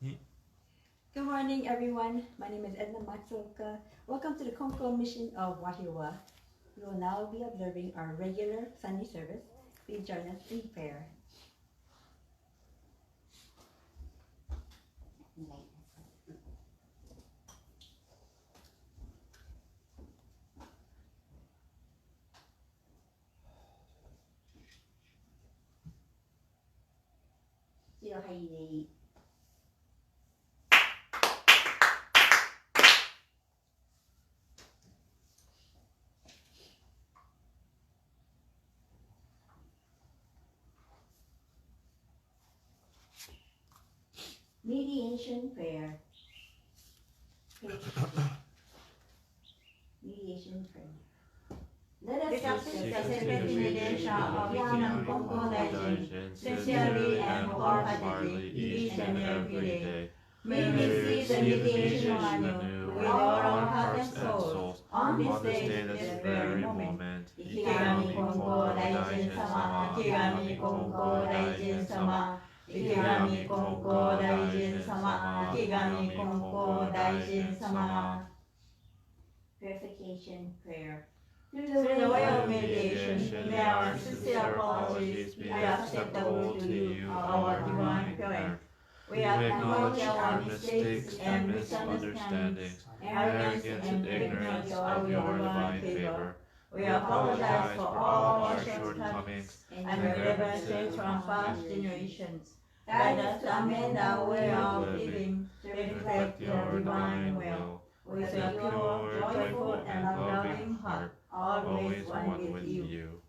Good morning, everyone. My name is Edna Matsuoka. Welcome to the Konko mission of Wahiawa. We will now be observing our regular Sunday service. Please join us in prayer. Mediation prayer. Mediation prayer. Let us seek the sacred mediation of young Konko Daijin, sincerely and wholeheartedly, each and every day. May we receive the mediation anew with all our heart and soul on this day, this very moment. Ikigami Konko Daijin Sama, Ikigami Konko Daijin Sama, Ikigami Konko Daijin Sama, Ikigami Konko Daijin Sama. Purification prayer. Through the way of meditation, may our sincere apologies be acceptable to you, our divine parent. We acknowledge our mistakes and misunderstandings, arrogance and ignorance of your divine favor. We apologize for all our shortcomings and grievances from past generations. Guide us to amend our way of living to reflect your divine will. With a pure, joyful, and loving heart, always one with you.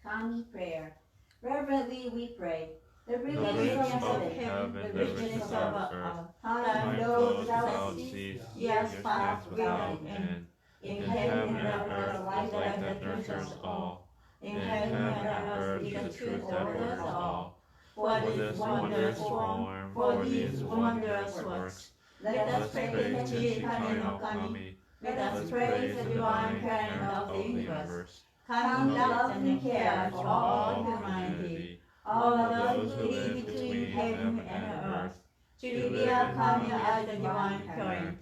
Kami prayer. Reverently we pray. The brilliance of heaven, the richness of earth, time flows without cease, years pass without end. In heaven and earth is light that nurtures all. In heaven and earth is the truth that orders all. For this wondrous form, for these wondrous works, let us praise the Shikari no Kami. Let us praise the divine parent of the universe. Kami loves and cares for all humanity, all those who live between heaven and earth. Chilidia Kami as the divine parent.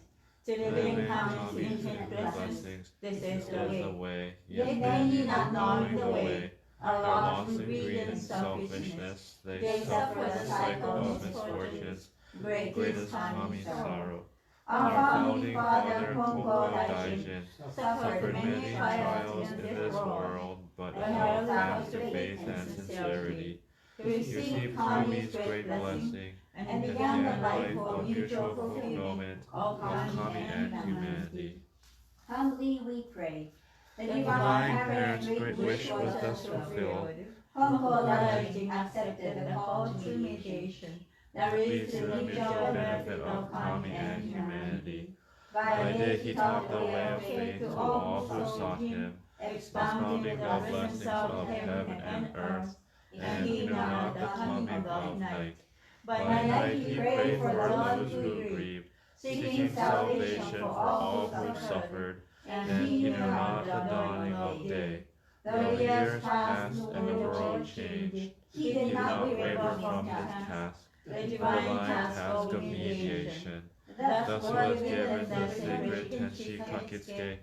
Chilidia Kami's infinite blessings. This is the way. Yet many not knowing the way are lost in greed and selfishness. They suffer the cycle of misfortunes. Great is Kami's sorrow. Our founding father, Konko Daijin, suffered many trials in this world, but held fast to faith and sincerity. He received Kami's great blessing and began a life of mutual fulfillment of Kami and humanity. Humbly we pray. The divine parent's great wish was thus fulfilled. Konko Daijin accepted the call to meditation that leads to the mutual benefit of Kami and humanity. By day he taught the way of faith to all who sought him, expounding the blessings of heaven and earth, and he knew not the coming of night. By night he prayed for those who grieved, seeking salvation for all who suffered, and he knew not the dawning of day. Though years passed and the world changed, he did not waver from his task, the divine task of mediation. Thus was given the sacred Tenshi Kakitsuke,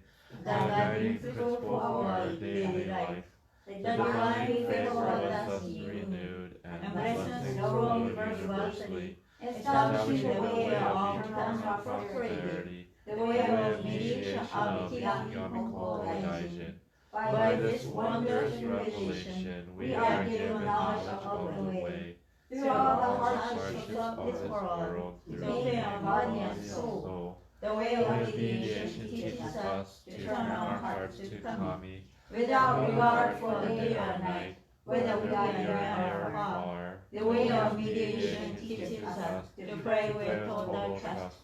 the guiding principle for our daily life. The divine favor was thus renewed, and blessings flowed universally, establishing the way of eternal prosperity, the way of mediation of Ikigami Konko Daijin. By this wondrous revelation, we are given knowledge of the way. Through all the hardships of this world, through pain of body and soul, the way of mediation teaches us to turn our hearts to Kami, without regard for day or night, whether we are near or far. The way of mediation teaches us to pray with total trust.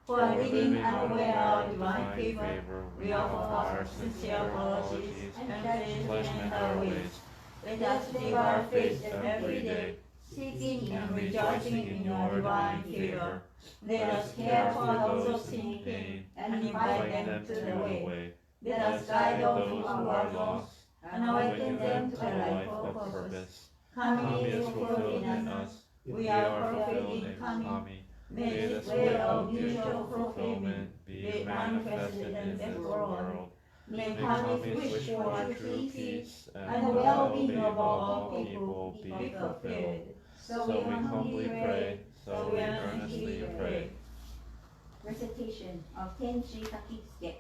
For living unaware of divine favor, we offer our sincere apologies and flesh and our ways. Let us live our faith every day, seeking and rejoicing in your divine favor. Let us care for those who seek pain and invite them to the way. Let us guide those who are lost and awaken them to a life of purpose. Kami is fulfilled in us. We are fulfilled in Kami. May this way of mutual fulfillment be manifested in this world. May Kami's wish for true peace and the well-being of all people be fulfilled. So we humbly pray, so we earnestly pray. Recitation of Tenchi Kakitsuke.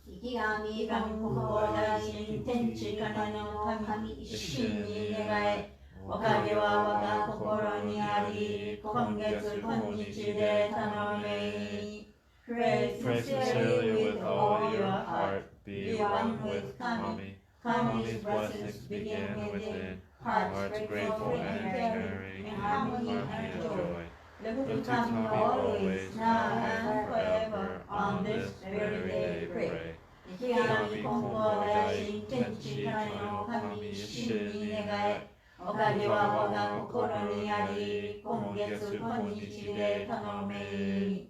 生神本校大神天地金の神一心に願え、おかげは我が心にあり、今月今日で頼め。Pray sincerely with all your heart, be one with Kami. Kami's blessings begin within, hearts grateful and caring, in harmony and joy. Look to Kami always, now and forever, on this very day pray. 生神本校大神天地金の神一心に願え、おかげは我が心にあり、今月今日で頼め。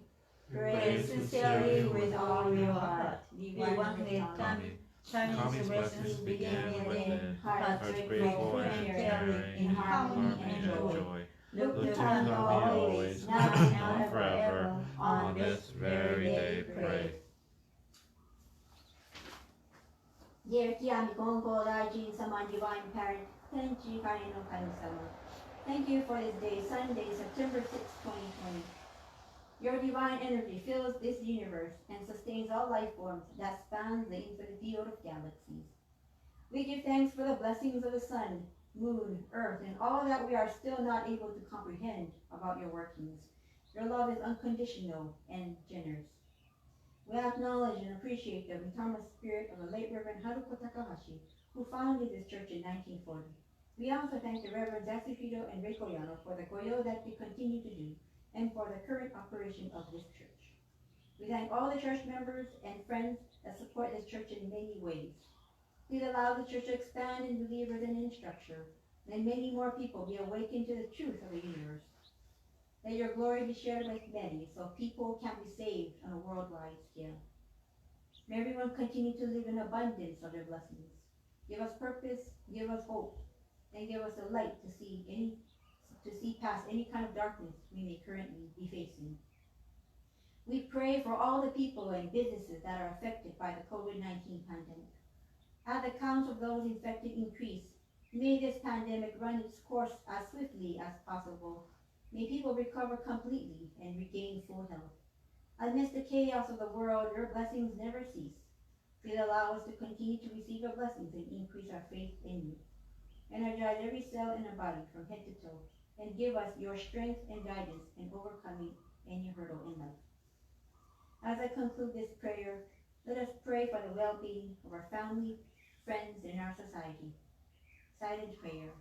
Pray sincerely with all your heart, be one with Kami. Kami's blessings begin within, hearts grateful and caring, in harmony and joy. Look to Kami always, now and forever, on this very day pray. Dear Kiami Konko Daijin Sama Divine Parent, Tenchi Kari no Kami-sama. Thank you for this day, Sunday, September 6, 2020. Your divine energy fills this universe and sustains all life forms that span the infinite field of galaxies. We give thanks for the blessings of the sun, moon, earth, and all that we are still not able to comprehend about your workings. Your love is unconditional and generous. We acknowledge and appreciate the retirement spirit of the late Reverend Haruko Takahashi, who founded this church in 1940. We also thank the Reverends Yasuhiro and Reiko Yano for the goyo that they continue to do, and for the current operation of this church. We thank all the church members and friends that support this church in many ways. Please allow the church to expand in believers and in structure, and many more people be awakened to the truth of the universe. Let your glory be shared with many, so people can be saved on a worldwide scale. May everyone continue to live in abundance of their blessings. Give us purpose, give us hope, and give us a light to see past any kind of darkness we may currently be facing. We pray for all the people and businesses that are affected by the COVID-19 pandemic. As the count of those infected increase, may this pandemic run its course as swiftly as possible. May people recover completely and regain full health. Amidst the chaos of the world, your blessings never cease. Please allow us to continue to receive your blessings and increase our faith in you. Energize every cell in our body from head to toe, and give us your strength and guidance in overcoming any hurdle in life. As I conclude this prayer, let us pray for the well-being of our family, friends, and our society. Silent prayer.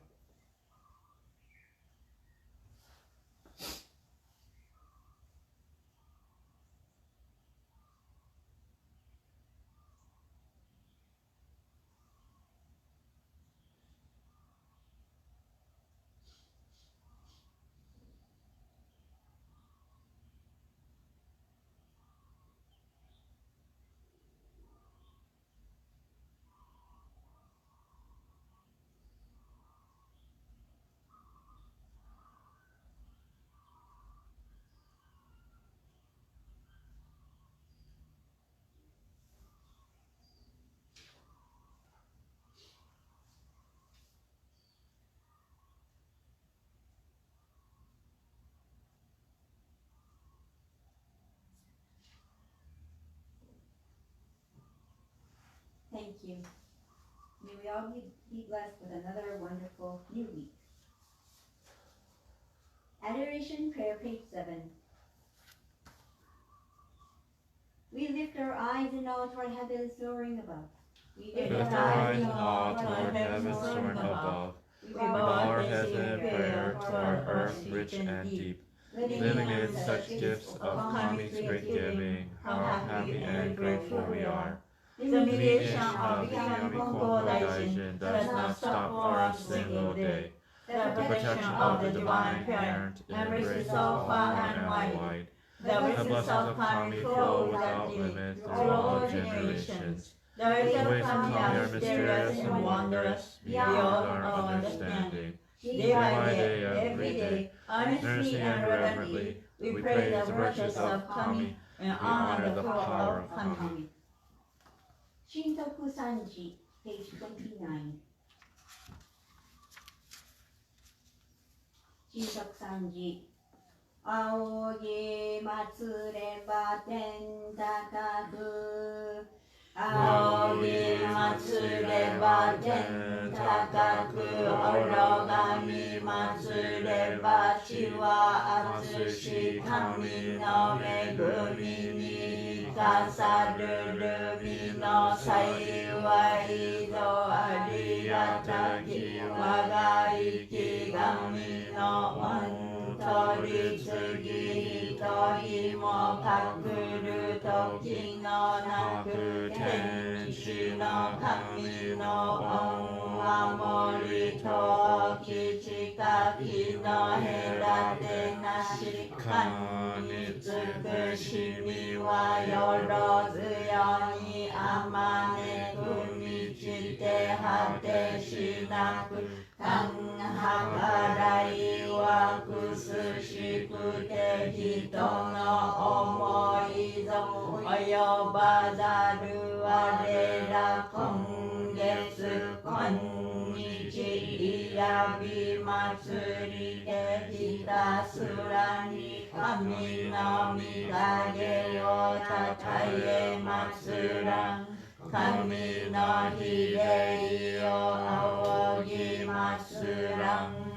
Thank you. May we all be blessed with another wonderful new week. Adoration Prayer, page 7. We lift our eyes and all toward heaven soaring above. We Lift our eyes and all toward heaven soaring above. We bow our heads in prayer toward earth rich and deep. Living in such gifts of Kami's great giving, how happy and grateful we are. The mediation of the Kiami Konko Daijin does not stop for a single day. The protection of the Divine Parent embraces all far and wide. The blessings of Kami flow without limit through all generations. The ways of Kami are mysterious and wondrous beyond our understanding. day by day, every day, earnestly and reverently, we praise the virtues of Kami and honor the power of Kami. Shintoku Sanji, page 29. Shintoku Sanji. 仰ぎ祭れば天高く仰ぎ祭れば天高く愚がみ祭れば地は厚し神の恵みに生かさるるみの幸いぞありがたき我が生き神の恩取り次ぎ一人もかくる時のなく天地の神の恩は守りとき近きの隔てなし神に尽くしみはよろずよにあまねく満ちて果てしなく感計らいはくすしくて人の思いぞ及ばざる我ら今月今日いやび祭りでひたすらに神の御影をたたえ祭らん神の秀意を仰ぎ祭らん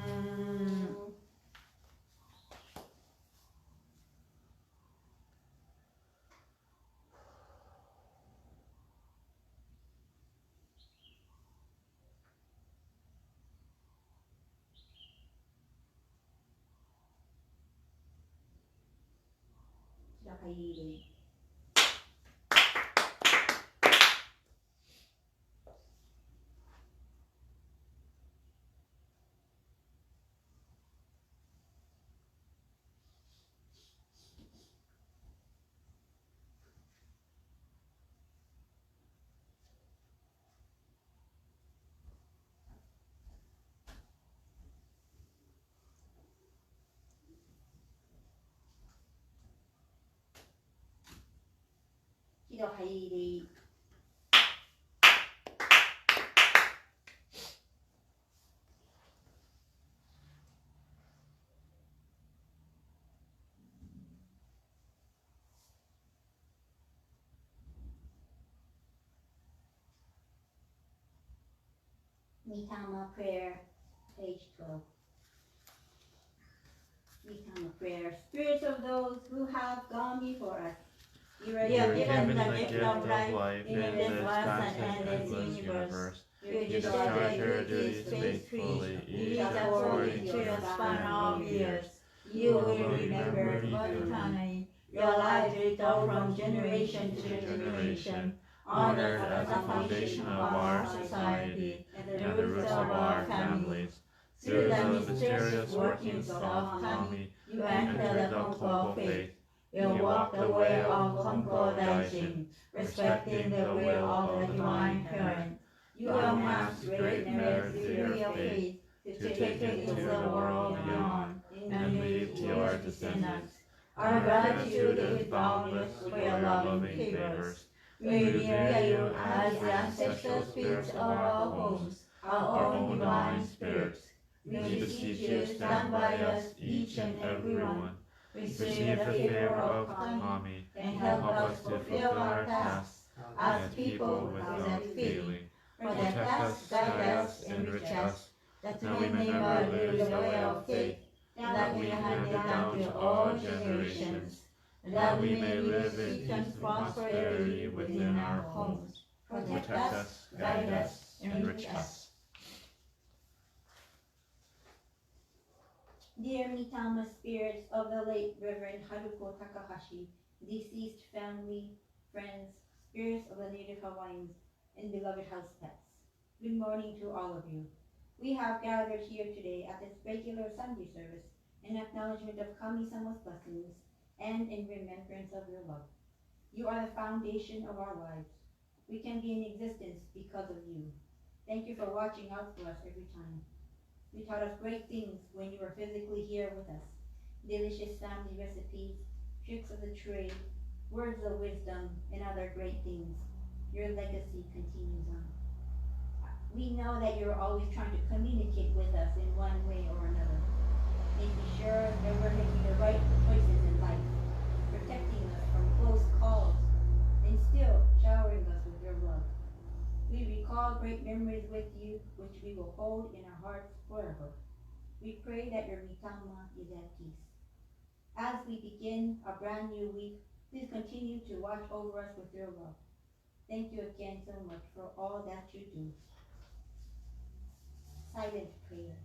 入り一度入りMitama prayer, page 12. Mitama prayer. Spirits of those who have gone before us. You are given the gift of life in this vast and endless universe. You discharge your duties faithfully, each according to your span of years. You will remember eternally. Your lives retold from generation to generation, honored as the foundation of our society and the roots of our families. Through the mysterious workings of Kami, you entered the Konko faith. You walk the way of Konko Daijin, respecting the will of the Divine Parent. You amass great merit through your faith to take it to the world beyond and leave to your descendants. Our gratitude is boundless for your loving favors. We revere you as the ancestral spirits of our homes, our own divine spirits. We beseech you stand by us, each and every one. Receive the favor of Kami and help us fulfill our tasks as people without failing. Protect us, guide us, enrich us, that we may never lose the way of faith, that we hand it down to all generations, that we may live in peace and prosperity within our homes. Protect us, guide us, enrich us. Dear Mitama spirits of the late Reverend Haruko Takahashi, deceased family, friends, spirits of the native Hawaiians, and beloved house pets, good morning to all of you. We have gathered here today at this regular Sunday service in acknowledgement of Kami-sama's blessings and in remembrance of your love. You are the foundation of our lives. We can be in existence because of you. Thank you for watching out for us every time. You taught us great things when you were physically here with us. Delicious family recipes, tricks of the trade, words of wisdom, and other great things. Your legacy continues on. We know that you're always trying to communicate with us in one way or another, making sure that we're making the right choices in life, protecting us from close calls, and still showering us with your love. We recall great memories with you, which we will hold in our hearts forever. We pray that your mitama is at peace. As we begin a brand new week, please continue to watch over us with your love. Thank you again so much for all that you do. Silent prayer.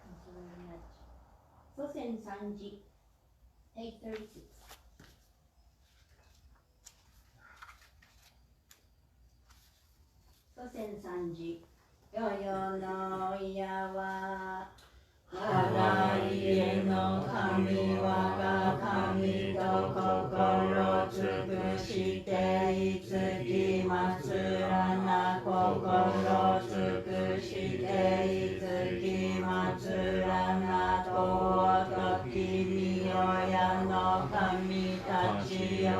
Thank you very much. Sosen Sanji, 8:36. 祖先三時世々の親は我が家の神我が神と心尽くしていつき祭らな心尽くしていつき祭らなと時に親の神たちを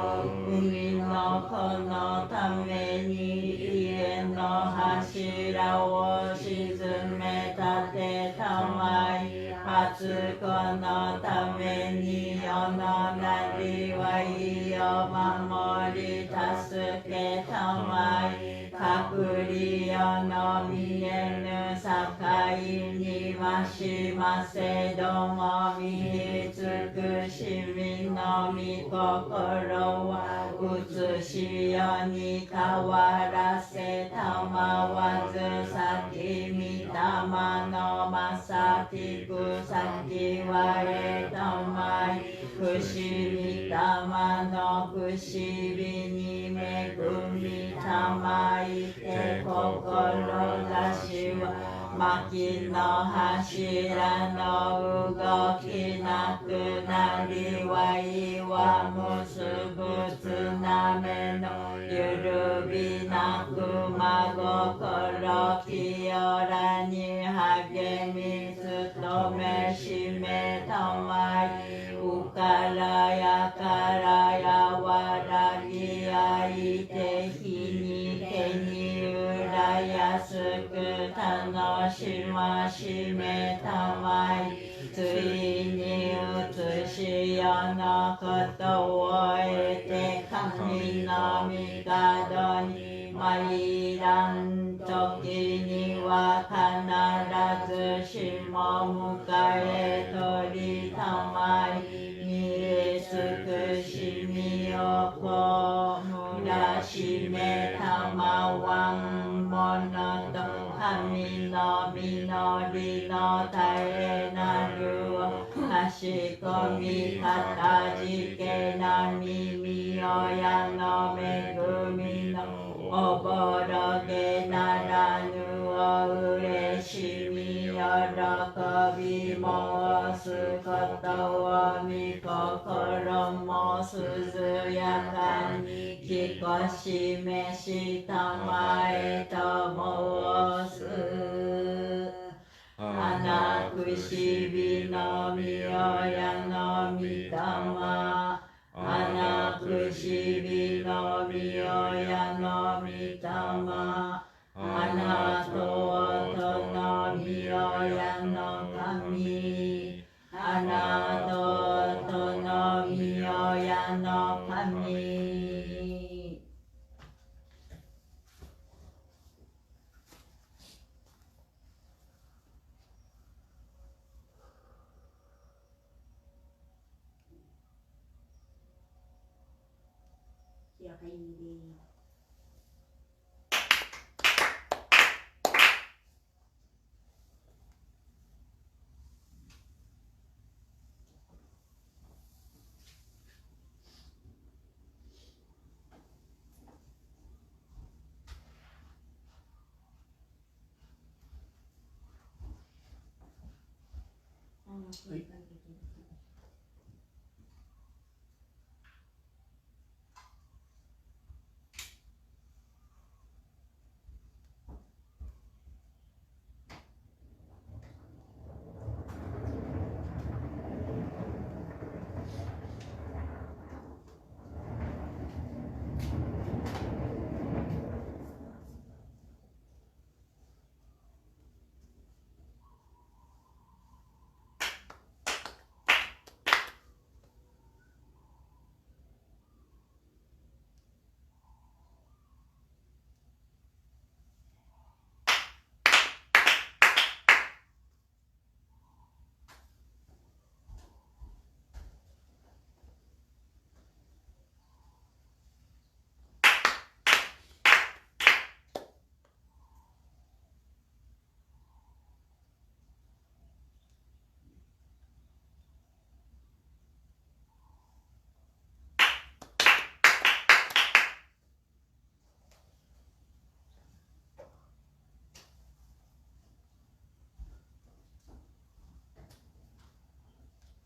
海の子のために家の柱を沈め立てたまい初子のために世のなりわいを守り助けたまい隠り世の見えぬ境にましませども見尽くしみの御心は映し世に変わらせたまわず先御霊のまさきく先はえたまいくし御霊のくしびに恵みたまいて志は薪の柱の動きなくなりはいは結ぶつなめのゆるびなく真心清らに励み努めしめたまいうからやからやわらぎあいて日にけにうらやすく楽しましめたまいついに移し世のことを得て神の帝に参らん時には必ずしも迎え取りたまい見え尽くしみをこむらしめたまわんものと神の実りの絶えなるを差し込みかたじけな耳親の恵みのおぼろげならぬをうれしみ喜び申すことをみ心も涼やかにきこしめしたまえと申す花くしびのみ親の御霊花くしびのみ親の御霊 Anato Tonomio no Kami. Anato Tonomio no Kami.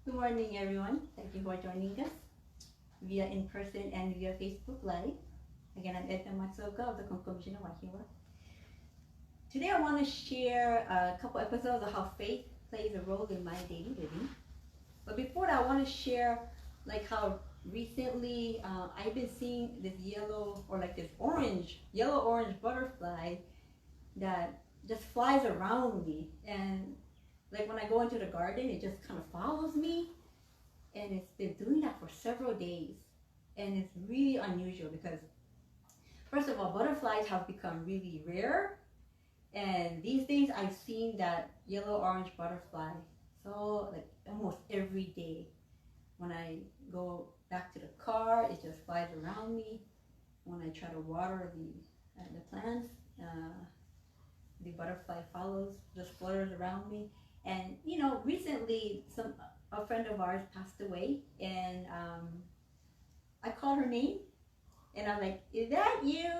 Good morning, everyone. Thank you for joining us via in person and via Facebook Live. Again, I'm Edna Matsuoka of the Konko Mission of Wahiawa. Today, I want to share a couple episodes of how faith plays a role in my daily living. But before that, I want to share like how recently I've been seeing this yellow or like this yellow-orange butterfly that just flies around me, and like when I go into the garden, it just kind of follows me, and it's been doing that for several days, and it's really unusual because first of all, butterflies have become really rare, and these days I've seen that yellow-orange butterfly so like almost every day. When I go back to the car, it just flies around me. When I try to water the plants, the butterfly just flutters around me. And you know, recently a friend of ours passed away, and I called her name, and I'm like, "Is that you?"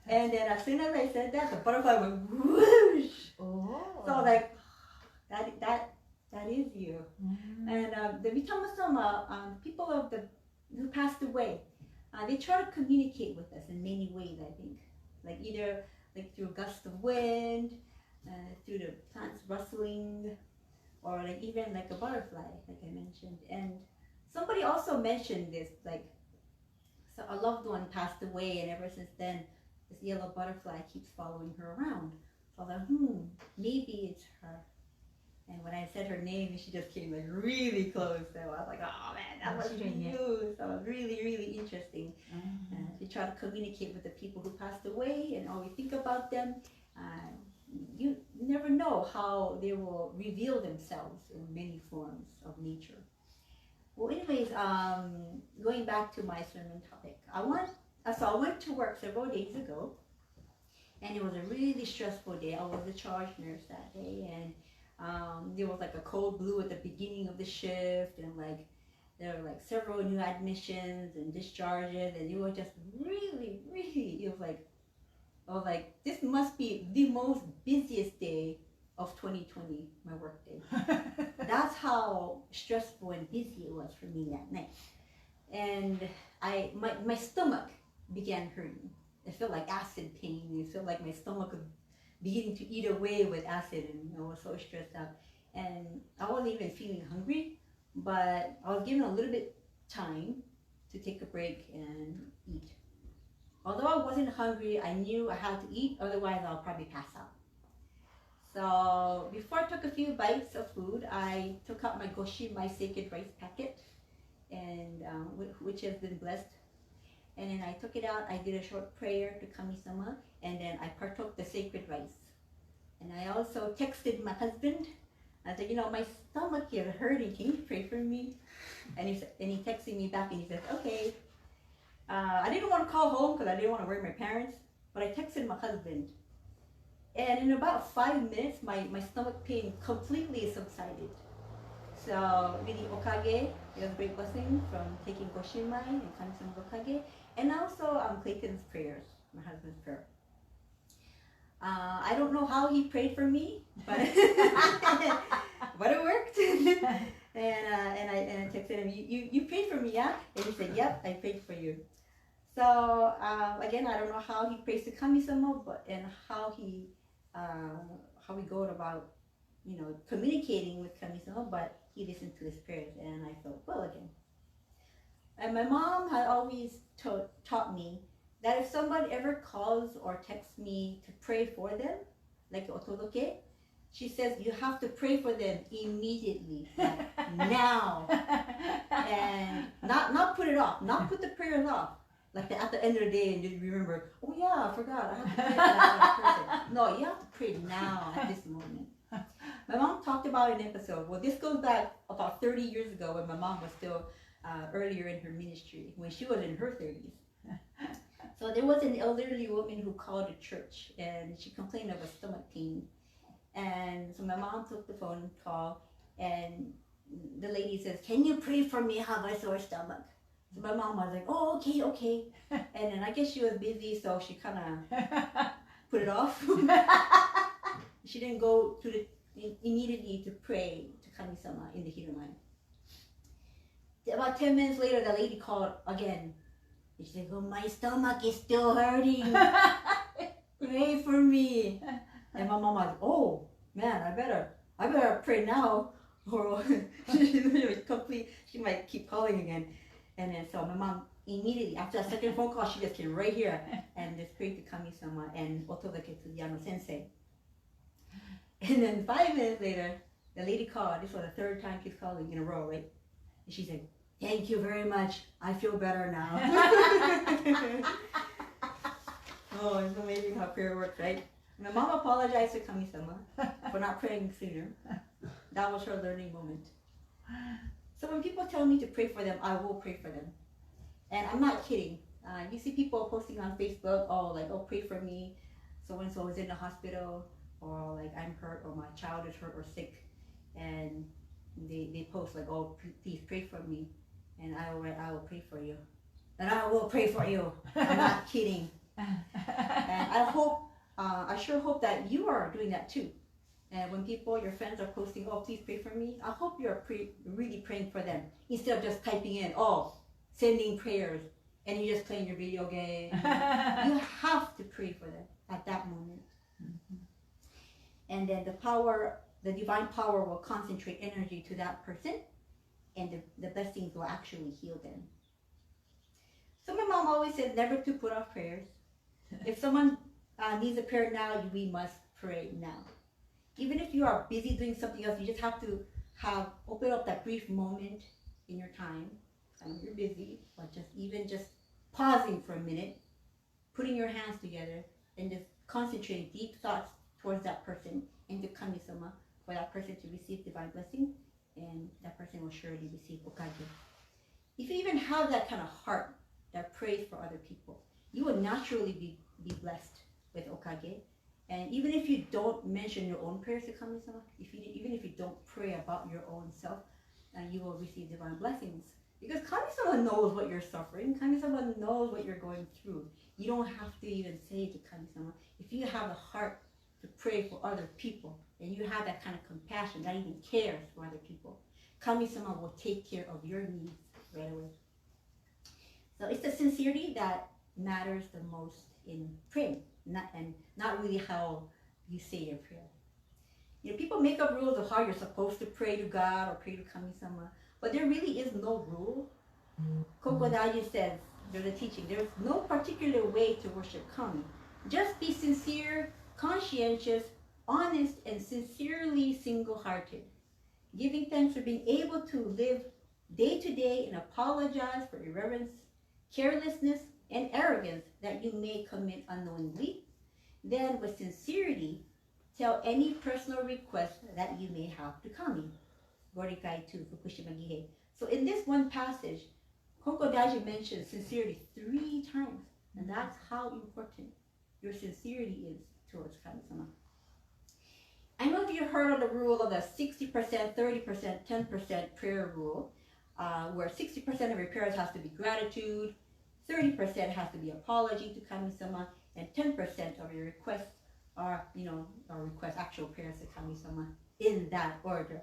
And then as soon as I said that, the butterfly went whoosh. Oh. So I was like, that is you. And the Vitamasama, people who passed away, they try to communicate with us in many ways. I think, like either like through gusts of wind, through the plants rustling, or like even like a butterfly, like I mentioned. And somebody also mentioned this, like, so a loved one passed away, and ever since then, this yellow butterfly keeps following her around. So I thought, maybe it's her. And when I said her name, she just came like really close. So I was like, oh man, that was you. So it was really, really interesting. To try to communicate with the people who passed away and always think about them. You never know how they will reveal themselves in many forms of nature. Well, anyways, going back to my sermon topic, I went to work several days ago, and it was a really stressful day. I was a charge nurse that day, and there was like a cold blue at the beginning of the shift, and like there were like several new admissions and discharges, and it was just really, really, I was like, this must be the most busiest day of 2020, my work day. That's how stressful and busy it was for me that night. And my stomach began hurting. It felt like acid pain. It felt like my stomach was beginning to eat away with acid, and I was so stressed out. And I wasn't even feeling hungry, but I was given a little bit time to take a break and eat. although I wasn't hungry, I knew I had to eat, otherwise I'll probably pass out. So before I took a few bites of food, I took out my goshi, my sacred rice packet, and which has been blessed. And then I took it out, I did a short prayer to Kami-sama, and then I partook the sacred rice. And I also texted my husband. I said, my stomach is hurting, can you pray for me? And he texted me back and he said, okay. I didn't want to call home because I didn't want to worry my parents, but I texted my husband. And in about 5 minutes, my stomach pain completely subsided. So really, okage, it was a great blessing from taking goshimai and Kami-sama's okage, and also Clayton's prayers, my husband's prayer. I don't know how he prayed for me, but but it worked. and I texted him, you prayed for me, yeah? And he said, yep, I prayed for you. So again, I don't know how he prays to Kami-sama, and how we go about, communicating with Kami-sama, but he listened to his prayers, and I felt well again. And my mom had always taught me that if somebody ever calls or texts me to pray for them, like otodoke, she says you have to pray for them immediately, like now, and not put it off, not put the prayers off. Like at the end of the day, and you remember, oh yeah, I forgot, I have to pray for that person. No, you have to pray now at this moment. My mom talked about an episode. Well, this goes back about 30 years ago when my mom was still earlier in her ministry, when she was in her 30s. So there was an elderly woman who called the church, and she complained of a stomach pain. And so my mom took the phone call, and the lady says, can you pray for me? I have a sore stomach. So my mom was like, oh, okay. And then I guess she was busy, so she kind of put it off. She didn't go to immediately to pray to Kami-sama in the Hirumai. About 10 minutes later, the lady called again. And she said, oh, my stomach is still hurting. Pray for me. And my mom was like, oh, man, I better pray now, or she might keep calling again. And then so my mom immediately, after a second phone call, she just came right here and just prayed to Kami-sama and otodoke to Yano Sensei. And then 5 minutes later, the lady called. This was the third time she's calling in a row, right? And she said, thank you very much. I feel better now. Oh, it's amazing how prayer works, right? My mom apologized to Kami-sama for not praying sooner. That was her learning moment. So when people tell me to pray for them, I will pray for them. And I'm not kidding. You see people posting on Facebook, pray for me. So-and-so is in the hospital, or like I'm hurt, or my child is hurt or sick. And they post like, oh, please pray for me. And I will pray for you. And I will pray for you. I'm not kidding. And I sure hope that you are doing that too. And when your friends are posting, oh, please pray for me, I hope you're really praying for them. Instead of just typing in, oh, sending prayers, and you're just playing your video game. You have to pray for them at that moment. Mm-hmm. And then the divine power will concentrate energy to that person, and the blessings will actually heal them. So my mom always said never to put off prayers. If someone needs a prayer now, we must pray now. Even if you are busy doing something else, you just have to open up that brief moment in your time. And you're busy, but just pausing for a minute, putting your hands together, and just concentrating deep thoughts towards that person and to Kami-sama for that person to receive divine blessing, and that person will surely receive okage. If you even have that kind of heart that prays for other people, you will naturally be blessed with okage. And even if you don't mention your own prayers to Kami-sama, even if you don't pray about your own self, you will receive divine blessings. Because Kami-sama knows what you're suffering. Kami-sama knows what you're going through. You don't have to even say to Kami-sama. If you have a heart to pray for other people, and you have that kind of compassion that even cares for other people, Kami-sama will take care of your needs right away. So it's the sincerity that matters the most in praying, not really how you say your prayer. People make up rules of how you're supposed to pray to God or pray to Kami-sama, but there really is no rule. Konko says, There's a teaching. There's no particular way to worship Kami. Just be sincere, conscientious, honest, and sincerely single-hearted. Giving thanks for being able to live day to day and apologize for irreverence, carelessness, and arrogance that you may commit unknowingly. Then, with sincerity, tell any personal request that you may have to Kami. Gorikai 2, Fukushima Gihei. So in this one passage, Konko Daiji mentions sincerity 3 times. And that's how important your sincerity is towards Kami-sama. I know if you've heard of the rule of the 60%, 30%, 10% prayer rule, where 60% of your prayers has to be gratitude, 30% has to be apology to Kami-sama, and 10% of your requests are, actual prayers to Kami-sama in that order.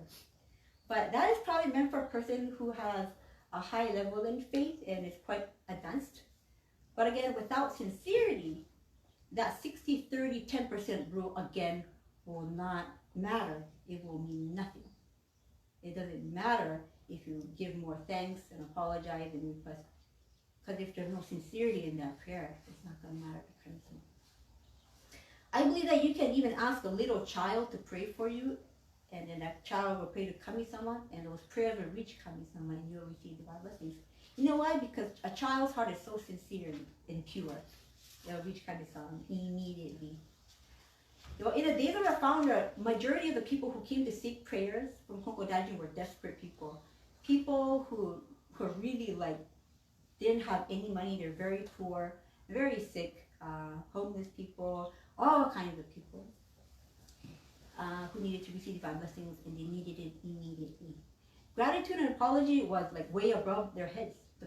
But that is probably meant for a person who has a high level in faith and is quite advanced. But again, without sincerity, that 60, 30, 10% rule again will not matter. It will mean nothing. It doesn't matter if you give more thanks and apologize and request. Because if there's no sincerity in that prayer, it's not going to matter to Kami-sama. I believe that you can even ask a little child to pray for you, and then that child will pray to Kami-sama, and those prayers will reach Kami-sama, and you'll receive divine blessings. You know why? Because a child's heart is so sincere and pure. They'll reach Kami-sama immediately. In the days of our founder, majority of the people who came to seek prayers from Konko Daiji were desperate people. People who were really didn't have any money, they're very poor, very sick, homeless people, all kinds of people who needed to receive divine blessings, and they needed it immediately. Gratitude and apology was way above their heads, the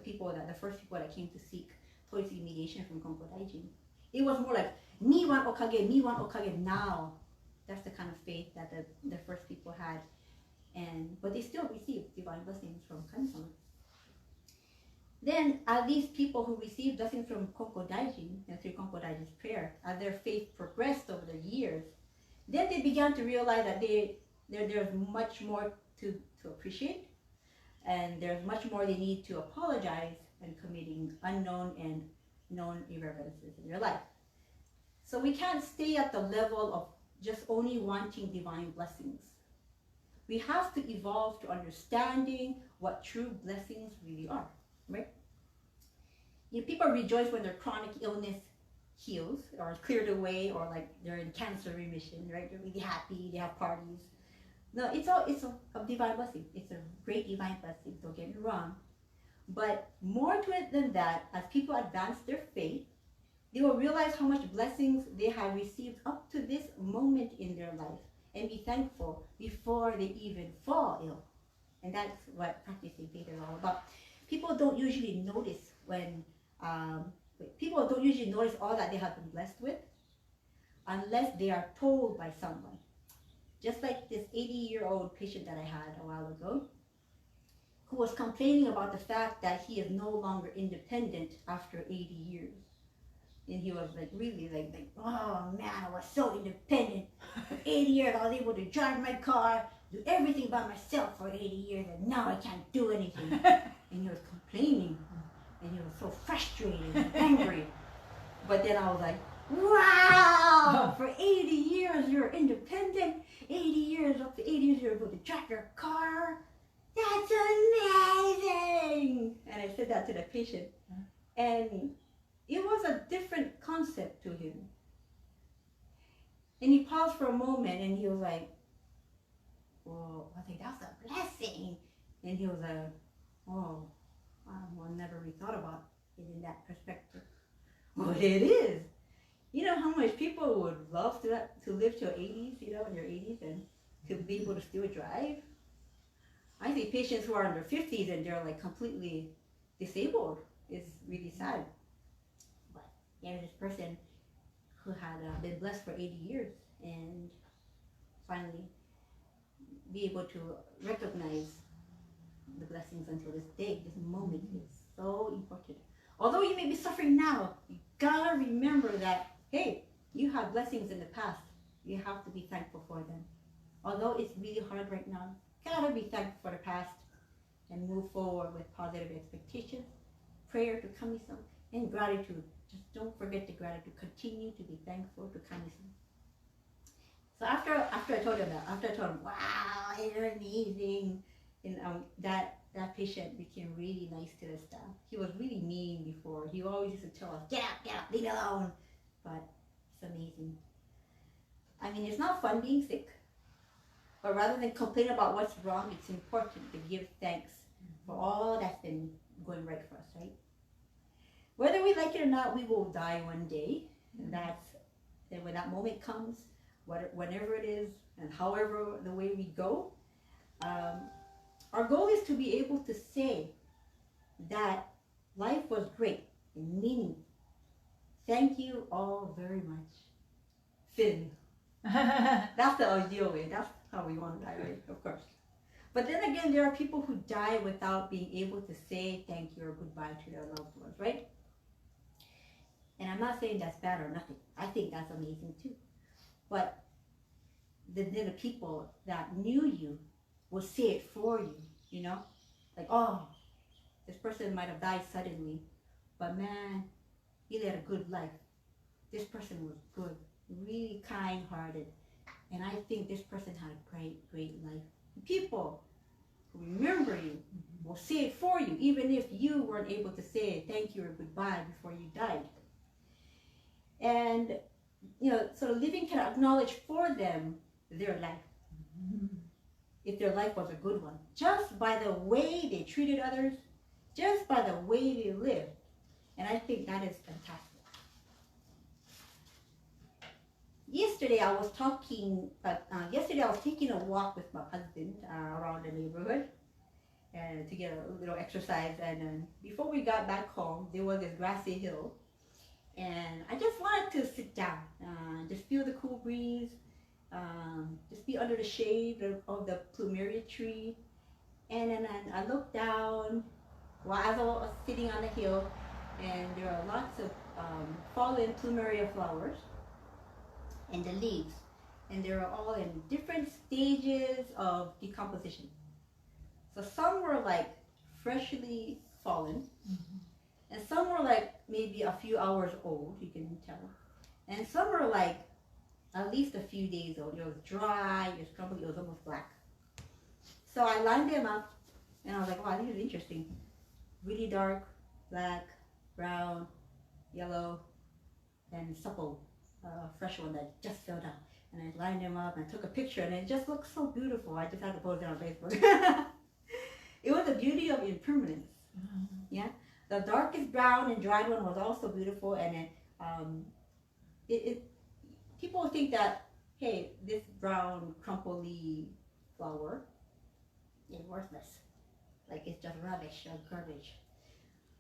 first people that came to seek mediation from Konko Daiji. It was more like, me want okage now. That's the kind of faith that the first people had. But they still received divine blessings from Kami-sama. Then, as these people who received blessings from Konko Daiji, through Konko Daiji's prayer, as their faith progressed over the years, then they began to realize that there's much more to appreciate, and there's much more they need to apologize when committing unknown and known irreverences in their life. So we can't stay at the level of just only wanting divine blessings. We have to evolve to understanding what true blessings really are, right? People rejoice when their chronic illness heals or cleared away, or they're in cancer remission, right? They're really happy, they have parties. No, it's a divine blessing. It's a great divine blessing, don't get me wrong. But more to it than that, as people advance their faith, they will realize how much blessings they have received up to this moment in their life, and be thankful before they even fall ill. And that's what practicing faith is all about. People don't usually notice all that they have been blessed with unless they are told by someone. Just like this 80-year-old patient that I had a while ago, who was complaining about the fact that he is no longer independent after 80 years. And he was really oh man, I was so independent. For 80 years I was able to drive my car, do everything by myself for 80 years, and now I can't do anything. And he was complaining, and he was so frustrated and angry. But then I was like, wow, for 80 years you're independent, 80 years, up to 80 years you're able to drive your car. That's amazing! And I said that to the patient. And it was a different concept to him. And he paused for a moment, and he was like, well, I think that's a blessing. And he was like, oh, I never really thought about it in that perspective. Well, it is. You know how much people would love to live to your 80s, in your 80s, and to be able to still drive? I see patients who are in their 50s and they're completely disabled. It's really sad. But this person who had been blessed for 80 years and finally be able to recognize the blessings until this day, this moment is so important. Although you may be suffering now, you gotta remember that, hey, you had blessings in the past. You have to be thankful for them. Although it's really hard right now, gotta be thankful for the past and move forward with positive expectations, prayer to Kami-sama, And gratitude. Just don't forget the gratitude. Continue to be thankful to kami-sama. So after I told him that, after I told him, wow, you're amazing, and that patient became really nice to the staff. He was really mean before. He always used to tell us, get out, leave me alone. But it's amazing. I mean, it's not fun being sick. But rather than complain about what's wrong, it's important to give thanks for all that's been going right for us, right? Whether we like it or not, we will die one day. And when that moment comes, whenever it is, and however the way we go, our goal is to be able to say that life was great and meaningful. Thank you all very much. Finn. That's the ideal way. That's how we want to die, right? Of course. But then again, there are people who die without being able to say thank you or goodbye to their loved ones, right? And I'm not saying that's bad or nothing. I think that's amazing too. But then the people that knew you will say it for you, you know? Like, oh, this person might have died suddenly, but man, he led a good life. This person was good, really kind-hearted, and I think this person had a great, great life. People who remember you will say it for you, even if you weren't able to say thank you or goodbye before you died. And, you know, so living can acknowledge for them their life. If their life was a good one, just by the way they treated others, just by the way they lived. And I think that is fantastic. Yesterday I was taking a walk with my husband around the neighborhood and to get a little exercise. And before we got back home, there was this grassy hill, and I just wanted to sit down, just feel the cool breeze, just be under the shade of the plumeria tree. And then I looked down while I was sitting on the hill, and there are lots of fallen plumeria flowers and the leaves, and they're all in different stages of decomposition. So some were like freshly fallen, and some were like maybe a few hours old, you can tell, and some were like at least a few days old. It was dry, it was crumbly, it was almost black. So I lined them up, and I was like, wow, this is interesting. Really dark, black, brown, yellow, and supple. Fresh one that just fell down, and I lined them up and I took a picture, and it just looked so beautiful. I just had to post it on Facebook. It was the beauty of impermanence. Yeah, the darkest brown and dried one was also beautiful, and people think that, hey, this brown crumply flower is worthless, like it's just rubbish or garbage.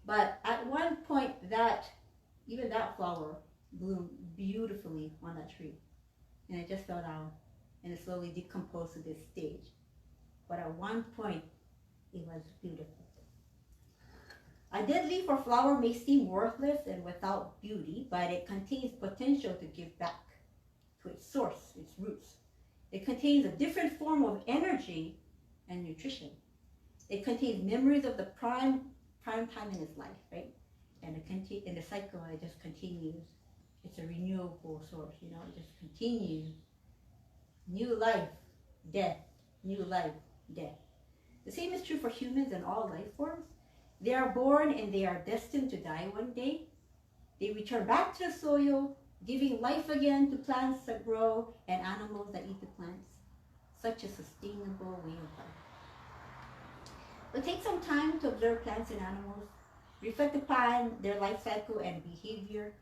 But at one point, even that flower bloomed beautifully on that tree, and it just fell down and it slowly decomposed to this stage. But at one point it was beautiful. A dead leaf or flower may seem worthless and without beauty, but it contains potential to give back to its source, its roots. It contains a different form of energy and nutrition. It contains memories of the prime time in its life, right? And the cycle, it just continues. It's a renewable source, you know, it just continues. New life, death, new life, death. The same is true for humans and all life forms. They are born and they are destined to die one day. They return back to the soil, giving life again to plants that grow and animals that eat the plants. Such a sustainable way of life. But take some time to observe plants and animals, reflect upon their life cycle and behavior.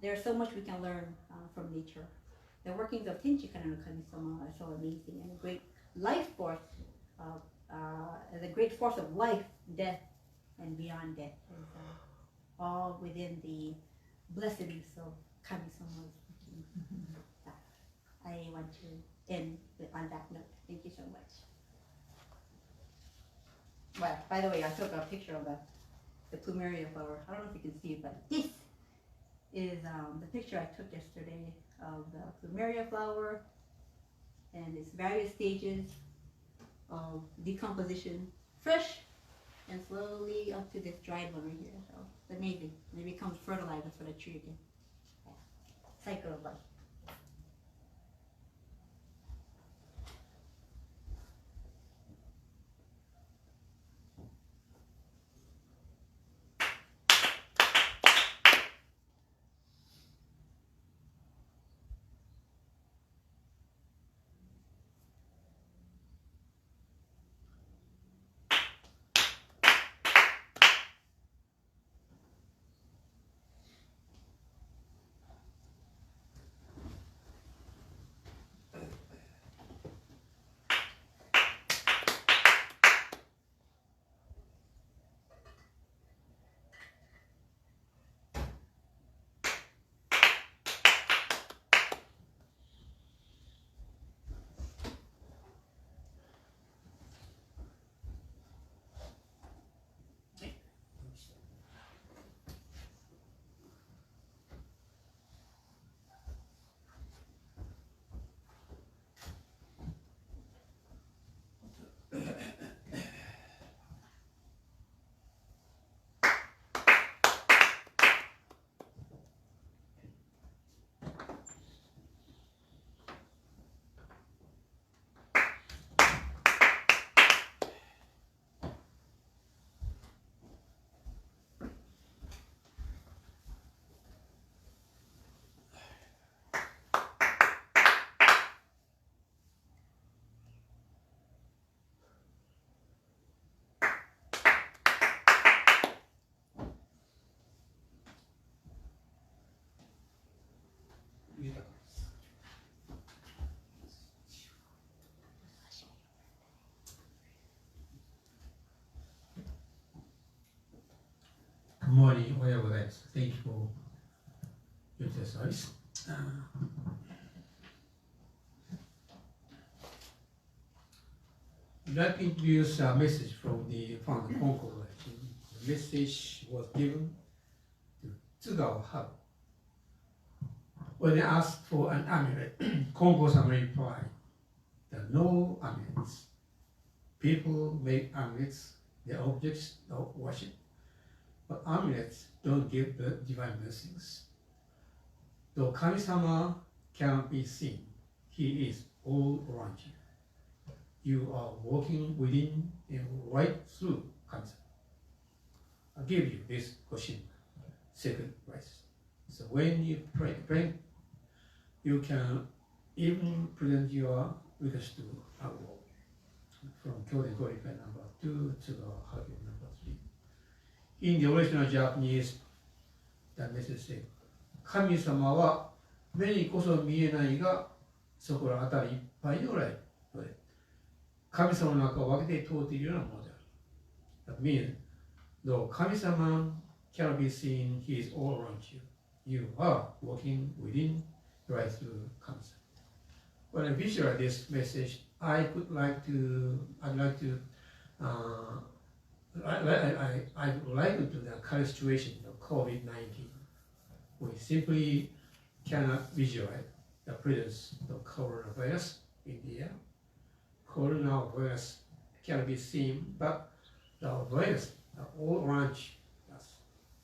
There's so much we can learn from nature. The workings of Tenchi-kana no Kami-sama are so amazing, and a great life force, the great force of life, death, and beyond death is all within the blessedness of Kami-sama's working. I want to end on that note. Thank you so much. Well, by the way, I took a picture of the plumeria flower. I don't know if you can see it, but this is the picture I took yesterday of the plumeria flower and its various stages of decomposition. Fresh, and slowly up to this dried one right here. So, but maybe it becomes fertilizer for the tree again. Yeah. Cycle of life. Good morning, Wahiawa. Thank you for your exercise. I'd like to introduce a message from the founder Konko. The message was given to Tsugawa. When they asked for an amulet, Konko-sama replied that no amulets. People make amulets, they're objects of worship. But amulets don't give the divine blessings. Though Kami-sama cannot be seen, he is all around you. You are walking within and right through Kami-sama. I'll give you this question, sacred rice. So when you pray, you can even present your request to our Lord. From Kyoden Glorified number 2 to the Hagyo number 3. In the original Japanese, the message said, 神様は目にこそ見えないが、そこら辺りいっぱいにおられるので、神様の中を分けて通っているようなものである。That means, though 神様 cannot be seen, he is all around you. You are walking within, right through 神様. When I visualize this message, I'd like to the current situation of COVID-19. We simply cannot visualize the presence of coronavirus in the air. Coronavirus cannot be seen, but the virus are all around us.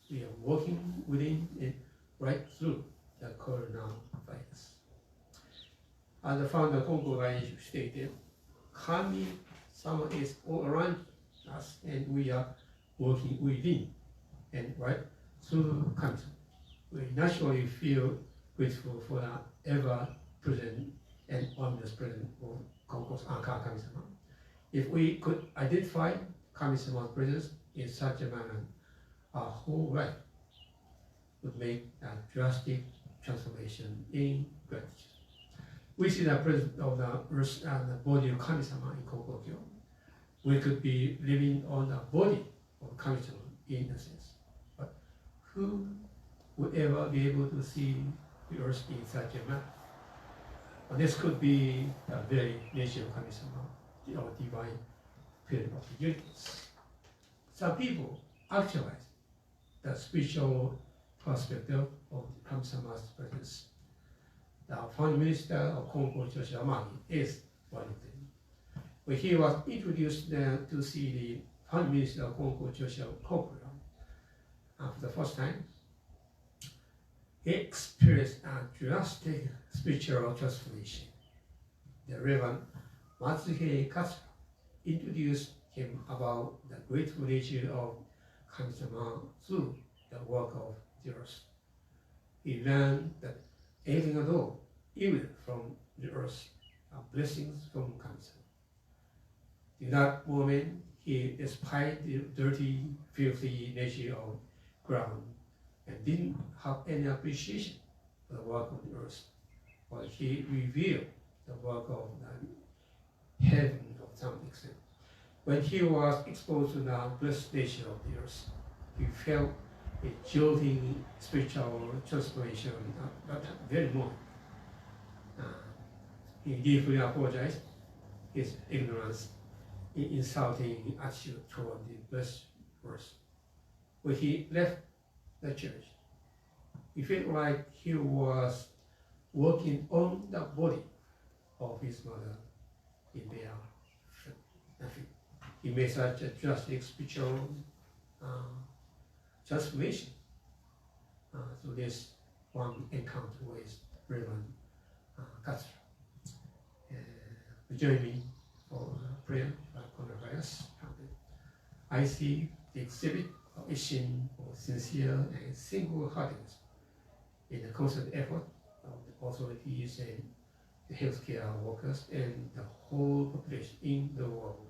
We are walking within and right through the coronavirus. As the founder Konko stated, Kami-sama is all around us, and we are working within and right through Kami-sama. We naturally feel grateful for the ever-present and omnipresent of Konko's Kami-sama. If we could identify Kami-sama's presence in such a manner, our whole life would make a drastic transformation in gratitude. We see the presence of the earth and the body of Kami-sama in Konko-kyo. We could be living on the body of Kami-sama in a sense. But who would ever be able to see the earth in such a manner? This could be the very nature of Kami-sama, or divine spirit of the universe. Some people actualize the spiritual perspective of Kami-sama's presence. The founding minister of Konko Choshiramagi is one of them. When he was introduced to see the Prime Minister Konko Social Program. For the first time, he experienced a drastic spiritual transformation. The Reverend Matsuhei Katsu introduced him about the grateful nature of Kami-sama through the work of the earth. He learned that anything at all, even from the earth, are blessings from Kami-sama. In that moment, he espied the dirty, filthy nature of ground and didn't have any appreciation for the work of the earth, but he revealed the work of the heaven of some extent. When he was exposed to the blessed nature of the earth, he felt a jolting spiritual transformation at that very moment. He deeply apologized his ignorance in insulting attitude toward the blessed earth. When he left the church, he felt like he was walking on the body of his mother in bare feet. He made such a drastic spiritual transformation. So this one encounter with Reverend Katsu. Join me for prayer for coronavirus. I see the exhibit of Ishin for sincere and single-heartedness in the constant effort of the authorities and the healthcare workers and the whole population in the world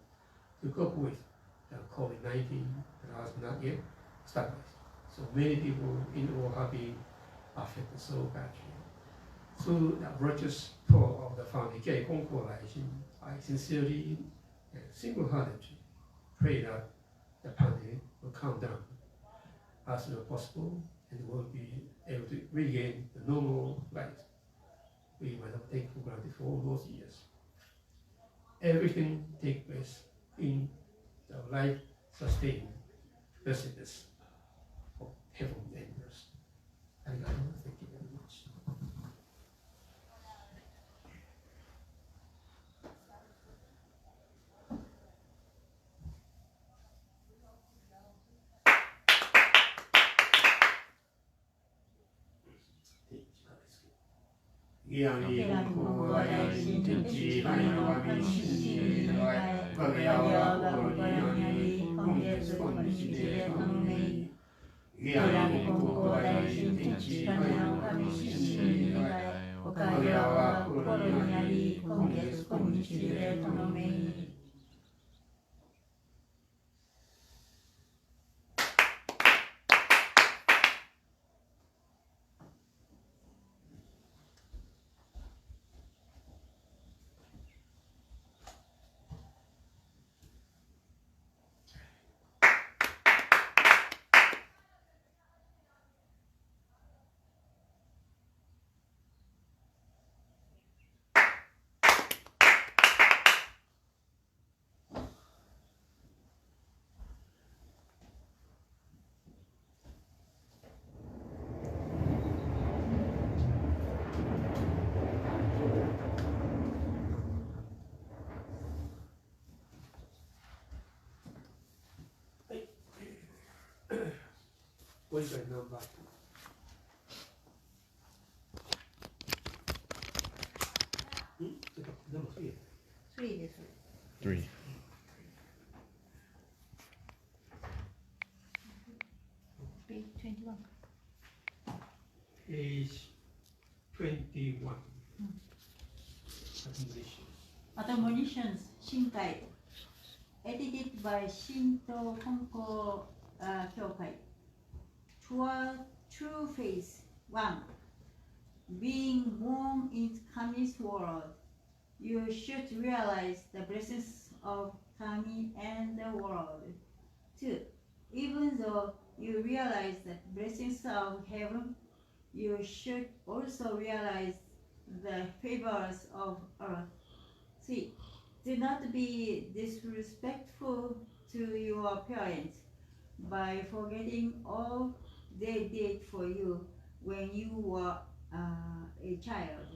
to cope with the COVID-19 that has not yet stabilized. So many people in the world have been affected so badly. Through the virtuous power of the founder Konko, I sincerely and single-heartedly pray that the pandemic will calm down as soon as possible and will be able to regain the normal life we might have taken for granted for all those years. Everything takes place in the life-sustaining blessedness of heaven and earth. Thank you very much. What is that number? Number 3. 3です。 3. Page 21. Page 21. Admonitions, 新海 edited by 新東根校協会 True Faith 1 Being born in Kami's world, you should realize the blessings of Kami and the world. 2 Even though you realize the blessings of heaven, you should also realize the favors of earth. 3 Do not be disrespectful to your parents by forgetting all they did for you when you were a child.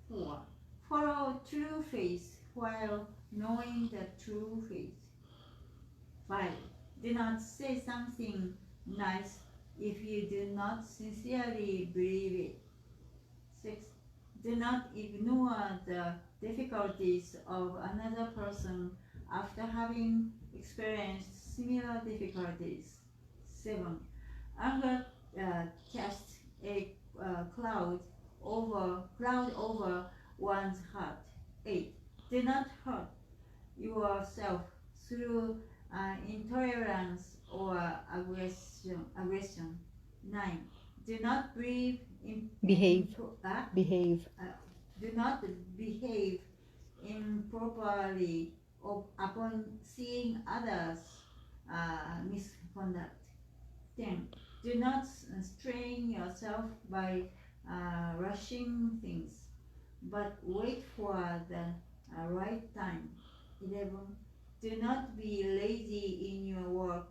4 Follow true faith while knowing the true faith. 5. Do not say something nice if you do not sincerely believe it. 6. Do not ignore the difficulties of another person after having experienced similar difficulties. 7. Anger casts a cloud over one's heart. 8. Do not hurt yourself through intolerance or aggression. 9. Do not Behave. Do not behave improperly upon seeing others' misconduct. 10. Do not strain yourself by rushing things, but wait for the right time. 11. Do not be lazy in your work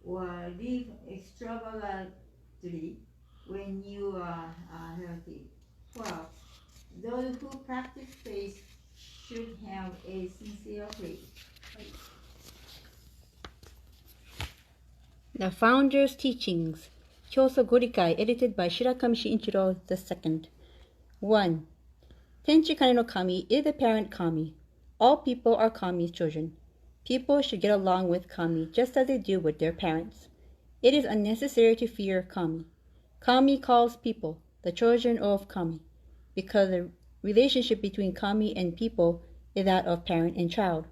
or live extravagantly when you are healthy. 12. Those who practice faith should have a sincere faith. The Founder's Teachings, Kyoso Gorikai, edited by Shirakami Shinichiro II. 1. Tenchi Kane no Kami is the parent Kami. All people are Kami's children. People should get along with Kami just as they do with their parents. It is unnecessary to fear Kami. Kami calls people the children of Kami, because the relationship between Kami and people is that of parent and child.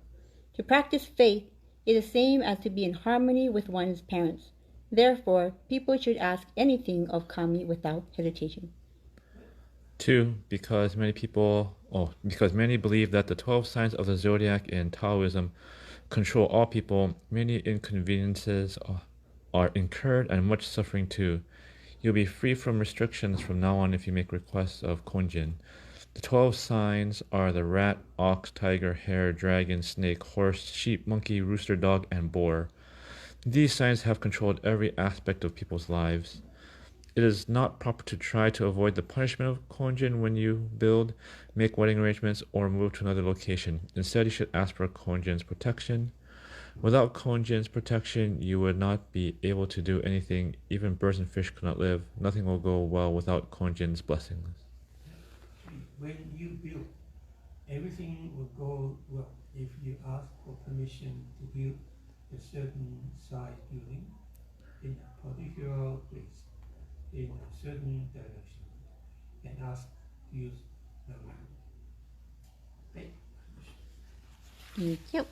To practice faith is the same as to be in harmony with one's parents. Therefore, people should ask anything of Kami without hesitation. 2. Because many believe that the 12 signs of the zodiac in Taoism control all people, many inconveniences are incurred and much suffering too. You'll be free from restrictions from now on if you make requests of Konjin. The 12 signs are the rat, ox, tiger, hare, dragon, snake, horse, sheep, monkey, rooster, dog, and boar. These signs have controlled every aspect of people's lives. It is not proper to try to avoid the punishment of Konjin when you build, make wedding arrangements, or move to another location. Instead, you should ask for Konjin's protection. Without Konjin's protection, you would not be able to do anything. Even birds and fish could not live. Nothing will go well without Konjin's blessings. When you build, everything will go well if you ask for permission to build a certain size building in a particular place, in a certain direction, and ask to use the land. Okay. Thank you.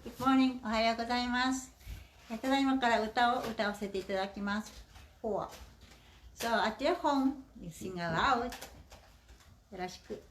Good morning. おはようございます。ただいまから歌を歌わせていただきます。4. So at your home, you sing aloud. よろしく。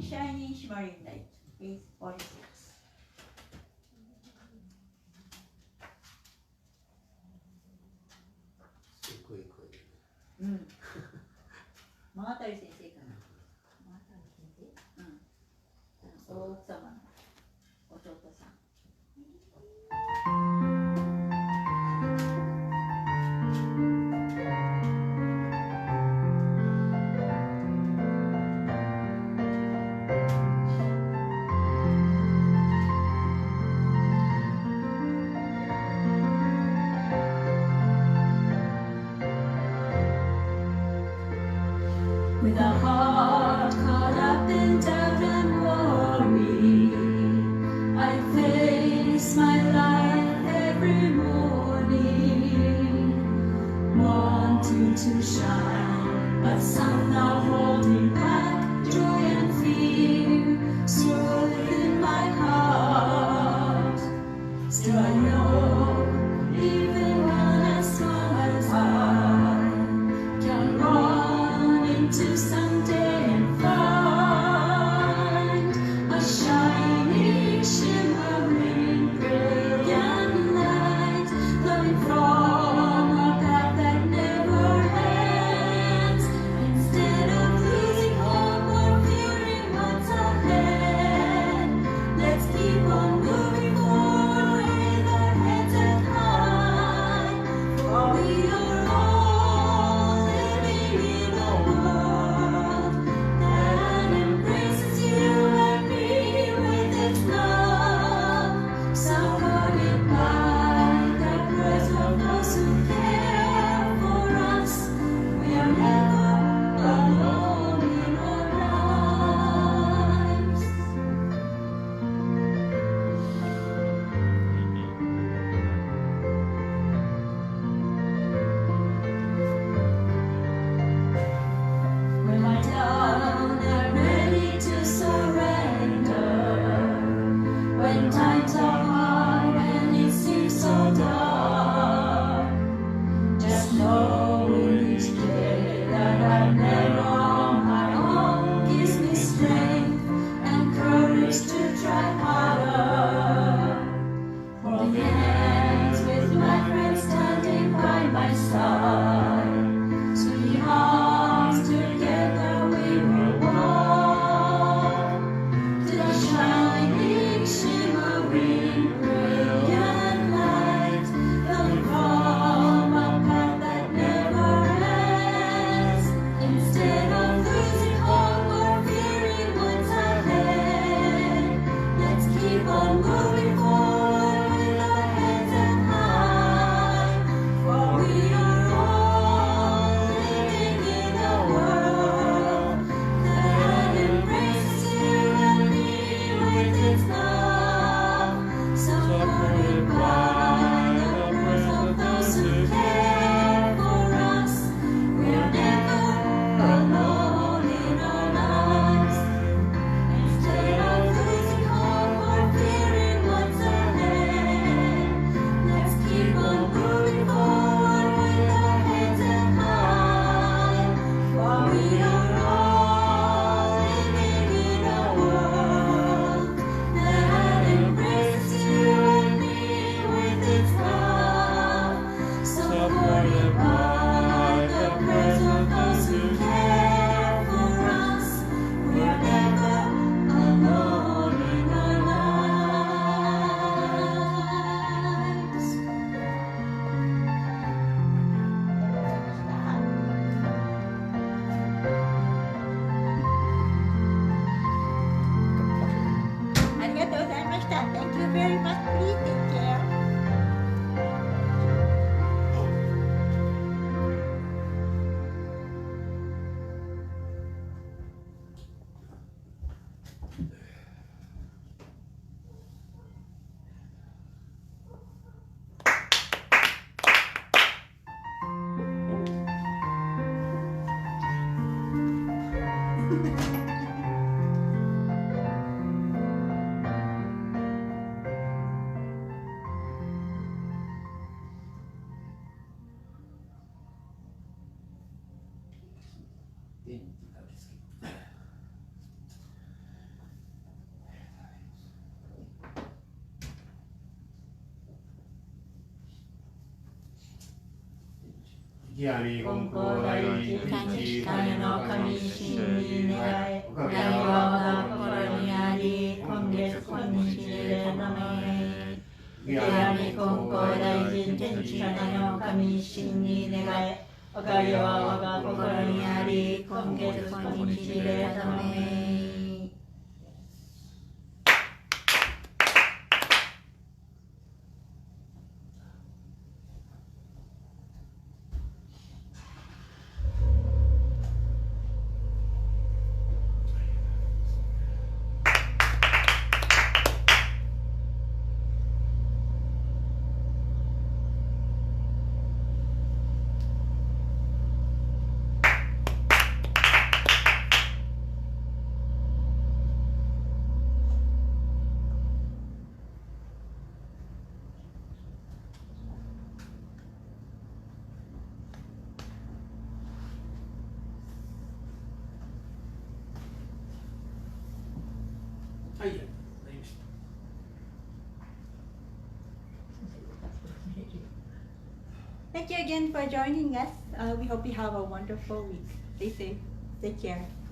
Shining shimmering light, page 46. すごい声。うん。真渡先生かな。真渡先生？うん。大奥様の弟さん。With a heart caught up in doubt and worry, I face my life every morning, wanting to shine, but somehow holding back joy and fear, still within my heart. Still I know, even when as strong as I can run into someday and find a shining, shimmering, brilliant light flowing from a path that never ends. Instead of losing hope or fearing what's ahead, let's keep on moving forward with our heads held high. For we are all living in a world that embraces you and me with its love, supported by the prayers of those who care for us. We are never alone in our lives. When my down and ready to surrender, when times are hard and it seems so dark, just knowing each day that I'm never on my own gives me strength and courage to try harder. Holding hands with my friends standing by my side, sweethearts, together we will walk to the shining, shimmering, brilliant light flowing from a path that never ends. Instead of losing hope or fearing what's ahead, let's keep on moving forward with our heads held high. For we are all living in a world that embraces you and me with its love, supported by the prayers of those who care for us. We are never alone in our lives. Instead of losing hope or fearing what's ahead, let's keep on moving forward with our heads held high. For we are all living in a world that embraces you and me with its love, supported by the prayers of those who care for us. We are never alone in our lives. ありがとうございました。Thank you very much. Please take care. 金光大一日金の神神に願い、おかげは我が心にあり、今月今日でため。金光大一日金の神神に願い、おかげは我が心にあり、今月今日でため。はい、なりました。Thank you again for joining us. We hope you have a wonderful week. Stay safe. Take care.